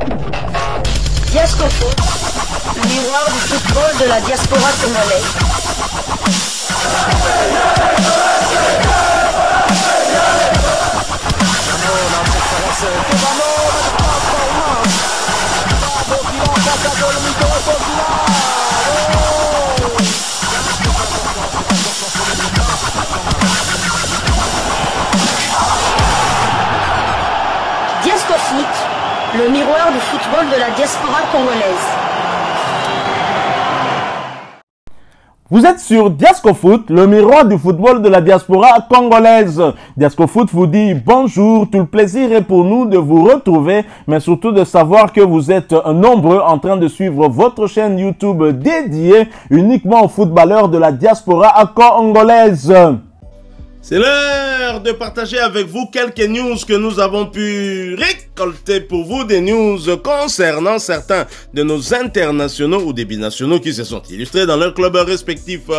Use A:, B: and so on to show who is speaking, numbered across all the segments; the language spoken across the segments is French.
A: Diasco Foot, le miroir du football de la diaspora congolaise. Diasco Foot, le miroir du football de la diaspora congolaise.
B: Vous êtes sur Diasco Foot, le miroir du football de la diaspora congolaise. Diasco Foot vous dit bonjour, tout le plaisir est pour nous de vous retrouver, mais surtout de savoir que vous êtes nombreux en train de suivre votre chaîne YouTube dédiée uniquement aux footballeurs de la diaspora congolaise.
C: C'est l'heure de partager avec vous quelques news que nous avons pu récolter pour vous, des news concernant certains de nos internationaux ou des binationaux qui se sont illustrés dans leurs clubs respectifs.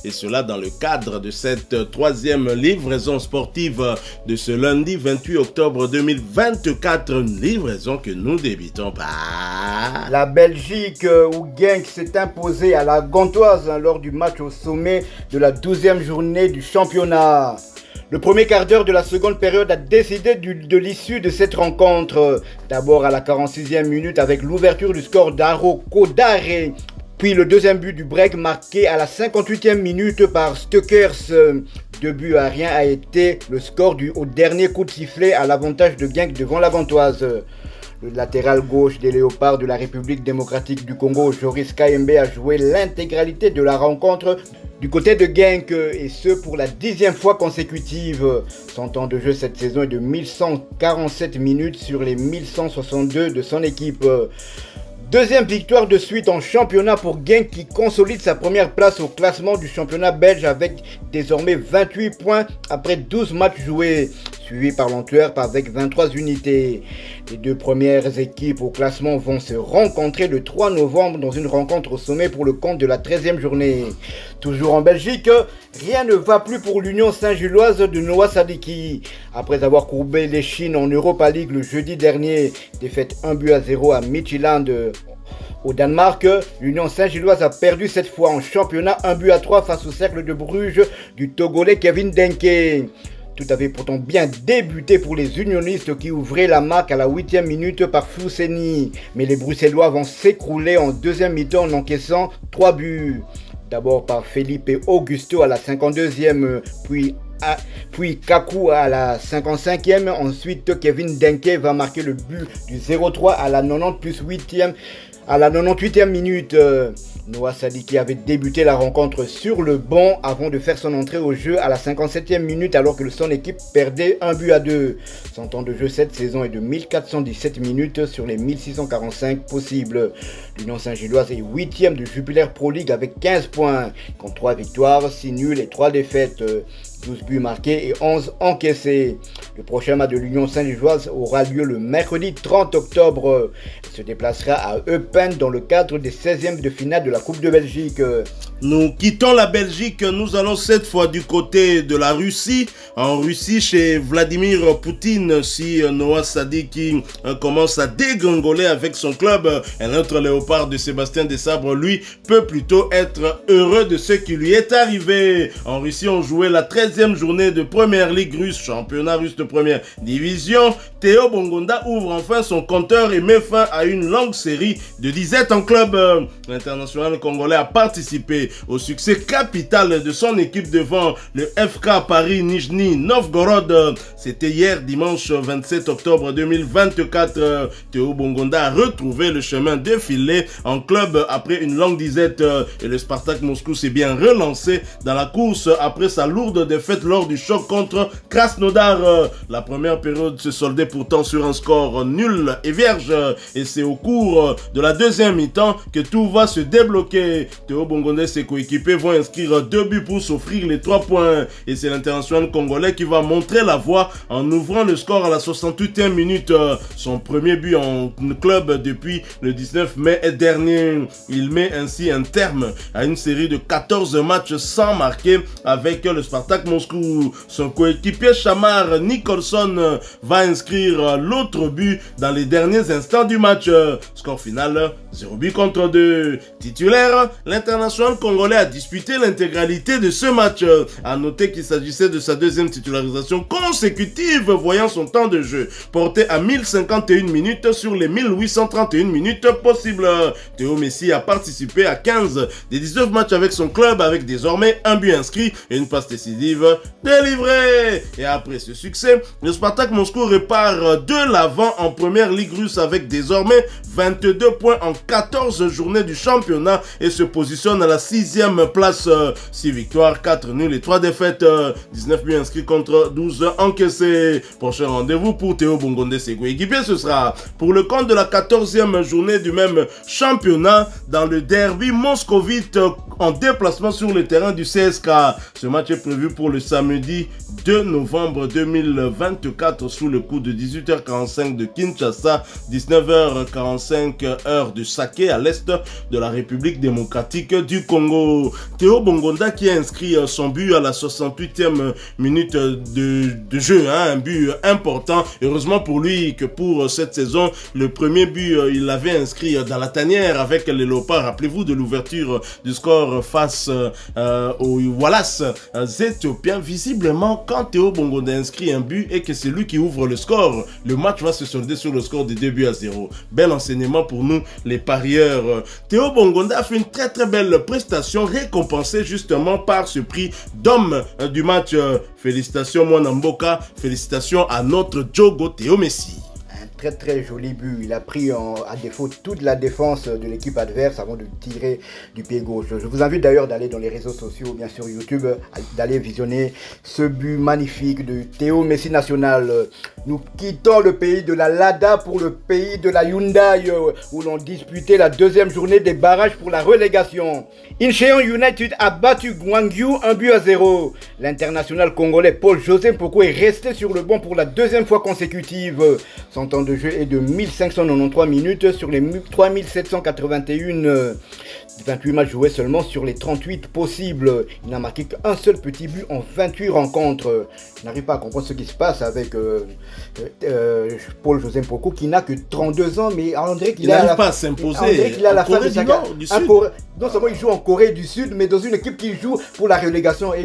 C: Et cela dans le cadre de cette troisième livraison sportive de ce lundi 28 octobre 2024. Une livraison que nous débutons par
D: la Belgique où Genk s'est imposé à la Gantoise lors du match au sommet de la 12e journée du championnat. Le premier quart d'heure de la seconde période a décidé de l'issue de cette rencontre. D'abord à la 46e minute avec l'ouverture du score d'Aro Kodare. Puis le deuxième but du break marqué à la 58e minute par Stukers. 2 buts à rien a été le score au dernier coup de sifflet à l'avantage de Genk devant la Gantoise. Le latéral gauche des Léopards de la République démocratique du Congo, Joris Kayembe, a joué l'intégralité de la rencontre du côté de Genk, et ce pour la 10e fois consécutive. Son temps de jeu cette saison est de 1147 minutes sur les 1162 de son équipe. Deuxième victoire de suite en championnat pour Genk qui consolide sa première place au classement du championnat belge avec désormais 28 points après 12 matchs joués, suivi par l'Antwerp avec 23 unités. Les deux premières équipes au classement vont se rencontrer le 3 novembre dans une rencontre au sommet pour le compte de la 13e journée. Toujours en Belgique, rien ne va plus pour l'Union Saint-Gilloise de Noah Sadiki. Après avoir courbé les Chines en Europa League le jeudi dernier, défaite 1-0 à Midtjylland au Danemark, l'Union Saint-Gilloise a perdu cette fois en championnat 1-3 face au Cercle de Bruges du Togolais Kevin Denke. Tout avait pourtant bien débuté pour les unionistes qui ouvraient la marque à la 8e minute par Fousseni. Mais les Bruxellois vont s'écrouler en deuxième mi-temps en encaissant 3 buts. D'abord par Felipe Augusto à la 52e, puis Kaku à la 55e. Ensuite, Kevin Denke va marquer le but du 0-3 à la 98e minute. Noah Sadiki avait débuté la rencontre sur le banc avant de faire son entrée au jeu à la 57e minute alors que son équipe perdait 1-2. Son temps de jeu cette saison est de 1417 minutes sur les 1645 possibles. L'Union Saint-Gilloise est 8e de Jupiler Pro League avec 15 points, contre 3 victoires, 6 nuls et 3 défaites. 12 buts marqués et 11 encaissés. Le prochain match de l'Union Saint-Gilloise aura lieu le mercredi 30 octobre. Il se déplacera à Eupen dans le cadre des 16e de finale de la Coupe de Belgique.
C: Nous quittons la Belgique, nous allons cette fois du côté de la Russie. En Russie, chez Vladimir Poutine, si Noah Sadiki commence à dégringoler avec son club, un autre léopard de Sébastien Desabre, lui, peut plutôt être heureux de ce qui lui est arrivé. En Russie, on jouait la 13e journée de Première Ligue russe, championnat russe de première division. Théo Bongonda ouvre enfin son compteur et met fin à une longue série de disettes en club. L'international congolais a participé au succès capital de son équipe devant le FK Paris Nijni Novgorod. C'était hier dimanche 27 octobre 2024. Théo Bongonda a retrouvé le chemin défilé en club après une longue disette et le Spartak Moscou s'est bien relancé dans la course après sa lourde défaite lors du choc contre Krasnodar. La première période se soldait pourtant sur un score nul et vierge et c'est au cours de la deuxième mi-temps que tout va se débloquer. Théo Bongonda et ses coéquipiers vont inscrire 2 buts pour s'offrir les 3 points et c'est l'international congolais qui va montrer la voie en ouvrant le score à la 68e minute. Son premier but en club depuis le 19 mai dernier. Il met ainsi un terme à une série de 14 matchs sans marquer avec le Spartak Spartak Moscou. Son coéquipier Shamar Nicholson va inscrire l'autre but dans les derniers instants du match. Score final 0 but contre 2. Titulaire, l'international congolais a disputé l'intégralité de ce match. A noter qu'il s'agissait de sa deuxième titularisation consécutive, voyant son temps de jeu porté à 1051 minutes sur les 1831 minutes possibles. Théo Messi a participé à 15 des 19 matchs avec son club, avec désormais un but inscrit et une passe décisive délivrée. Et après ce succès, le Spartak Moscou repart de l'avant en première ligue russe avec désormais 22 points en 14 journées du championnat et se positionne à la 6e place. 6 victoires, 4 nuls et 3 défaites. 19 buts inscrits contre 12 encaissés. Prochain rendez-vous pour Théo Bongonde ses coéquipiers, ce sera pour le compte de la 14e journée du même championnat dans le derby moscovite en déplacement sur le terrain du CSK. Ce match est prévu pour le samedi 2 novembre 2024 sous le coup de 18h45 de Kinshasa, 19h45 heure de Saké à l'est de la République démocratique du Congo. Théo Bongonda qui a inscrit son but à la 68e minute de jeu, un but important. Heureusement pour lui que pour cette saison, le premier but il l'avait inscrit dans la tanière avec les Léopards. Rappelez-vous de l'ouverture du score face au Wallace éthiopien. Visiblement, quand Théo Bongonda inscrit un but et que c'est lui qui ouvre le score, le match va se solder sur le score de 2 buts à 0. Bel enseignement pour nous les parieurs. Théo Bongonda a fait une très belle prestation, récompensée justement par ce prix d'homme du match. Félicitations Mwana Mboka, félicitations à notre Djogo Théo Messi.
D: Très joli but. Il a pris à défaut toute la défense de l'équipe adverse avant de tirer du pied gauche. Je vous invite d'ailleurs d'aller dans les réseaux sociaux, bien sûr YouTube, d'aller visionner ce but magnifique de Théo Messi national. Nous quittons le pays de la Lada pour le pays de la Hyundai où l'on disputait la deuxième journée des barrages pour la relégation. Incheon United a battu Gwangju 1 but à 0. L'international congolais Paul-José Mpoko est resté sur le banc pour la deuxième fois consécutive. Son temps de jeu est de 1593 minutes sur les 3781 28 matchs joués seulement sur les 38 possibles. Il n'a marqué qu'un seul petit but en 28 rencontres. Je n'arrive pas à comprendre ce qui se passe avec Paul-José Mpoko qui n'a que 32 ans, mais on dirait qu'il
C: n'arrive pas à s'imposer.
D: Il a la fin de sa carrière.
C: Non
D: seulement il joue en Corée du Sud, mais dans une équipe qui joue pour la relégation et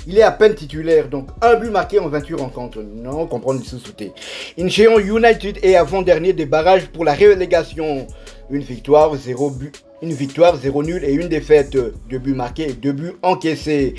D: il est à peine titulaire. Donc un but marqué en 28 rencontres. Non, comprendre le sous-souté. Incheon United est avant-dernier des barrages pour la relégation. Une victoire, 0 but. Une victoire, 0 nul et une défaite. 2 buts marqués et 2 buts encaissés.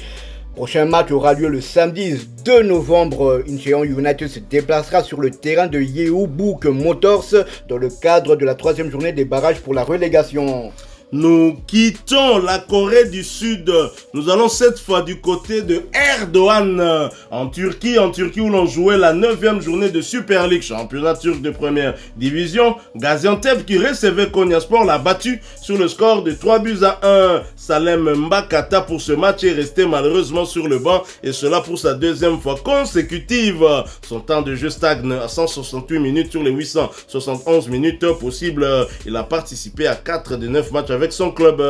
D: Prochain match aura lieu le samedi 2 novembre. Incheon United se déplacera sur le terrain de Yeobook Motors dans le cadre de la 3e journée des barrages pour la relégation.
C: Nous quittons la Corée du Sud. Nous allons cette fois du côté de Erdoğan en Turquie où l'on jouait la 9e journée de Super League, championnat turc de première division. Gaziantep qui recevait Konyaspor l'a battu sur le score de 3 buts à 1. Salem Mbakata pour ce match est resté malheureusement sur le banc et cela pour sa deuxième fois consécutive. Son temps de jeu stagne à 168 minutes sur les 871 minutes possibles. Il a participé à 4 des 9 matchs avec son club.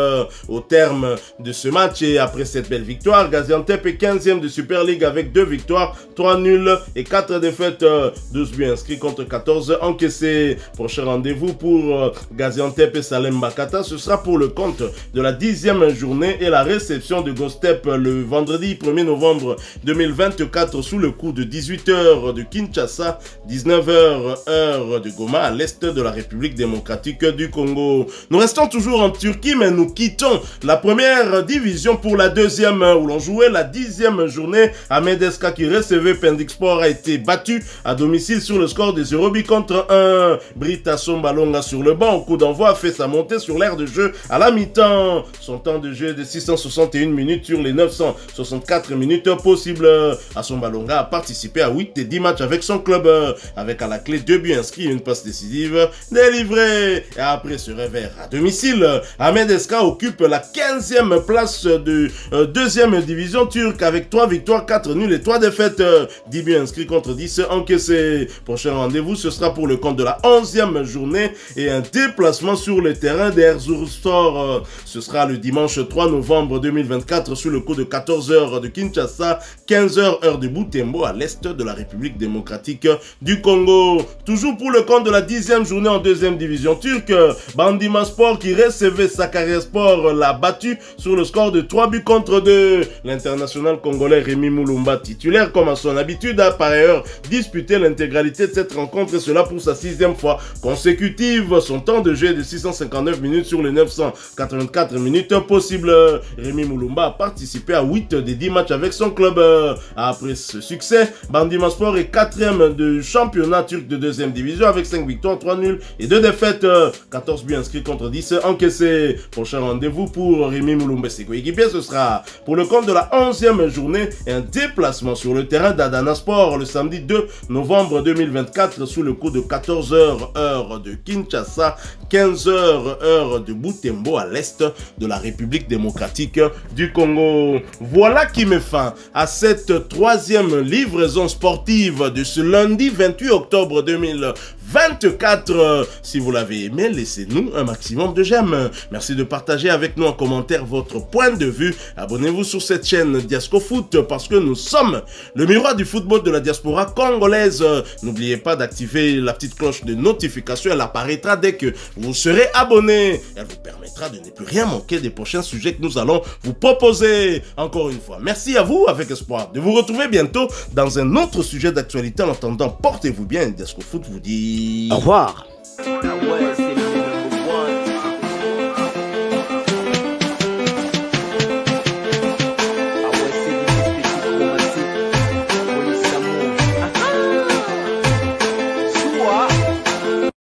C: Au terme de ce match et après cette belle victoire, Gaziantep est 15e de Super League avec 2 victoires, 3 nuls et 4 défaites, 12 buts inscrits contre 14 encaissés. Prochain rendez-vous pour Gaziantep et Salem Mbakata, ce sera pour le compte de la 10e journée et la réception de Gostep le vendredi 1er novembre 2024 sous le coup de 18h de Kinshasa, 19h heure de Goma à l'est de la République démocratique du Congo. Nous restons toujours en Turquie, mais nous quittons la première division pour la deuxième où l'on jouait la 10e journée. Ahmed Eska qui recevait Pendikspor a été battu à domicile sur le score de 0 but contre 1. Brita Sombalonga sur le banc au coup d'envoi a fait sa montée sur l'aire de jeu à la mi-temps. Son temps de jeu est de 661 minutes sur les 964 minutes possibles. Sombalonga a participé à 8 des 10 matchs avec son club, avec à la clé 2 buts inscrits et une passe décisive délivrée. Et après ce revers à domicile, Ahmed Eska occupe la 15e place de deuxième division turque avec 3 victoires, 4 nuls et 3 défaites. 10 buts inscrits contre 10 encaissés. Prochain rendez-vous, ce sera pour le compte de la 11e journée et un déplacement sur le terrain d'Erzurumspor. Ce sera le dimanche 3 novembre 2024 sous le coup de 14h de Kinshasa, 15h heure de Butembo à l'est de la République démocratique du Congo. Toujours pour le compte de la 10e journée en deuxième division turque, Bandima Sport qui recevait Sakaryaspor l'a battu sur le score de 3 buts contre 2. L'international congolais Rémi Moulumba, titulaire comme à son habitude, a par ailleurs disputé l'intégralité de cette rencontre et cela pour sa 6e fois consécutive. Son temps de jeu est de 659 minutes sur les 984 minutes possibles. Rémi Moulumba a participé à 8 des 10 matchs avec son club. Après ce succès, Bandima Sport est 4e du championnat turc de deuxième division avec 5 victoires, 3 nuls et 2 défaites. 14 buts inscrits contre 10 encaissés. Prochain rendez-vous pour Rémi Moulumba et ses coéquipiers, ce sera pour le compte de la 11e journée et un déplacement sur le terrain d'Adana Sport le samedi 2 novembre 2024 sous le coup de 14h heure de Kinshasa, 15h heure de Butembo à l'est de la République démocratique du Congo. Voilà qui met fin à cette 3e livraison sportive de ce lundi 28 octobre 2024. Si vous l'avez aimé, laissez-nous un maximum de j'aime. Merci de partager avec nous en commentaire votre point de vue. Abonnez-vous sur cette chaîne Diasco Foot parce que nous sommes le miroir du football de la diaspora congolaise. N'oubliez pas d'activer la petite cloche de notification. Elle apparaîtra dès que vous serez abonné. Elle vous permettra de ne plus rien manquer des prochains sujets que nous allons vous proposer. Encore une fois, merci à vous avec espoir de vous retrouver bientôt dans un autre sujet d'actualité. En attendant, portez-vous bien. Diasco Foot vous dit
D: au revoir.
E: Ah ouais.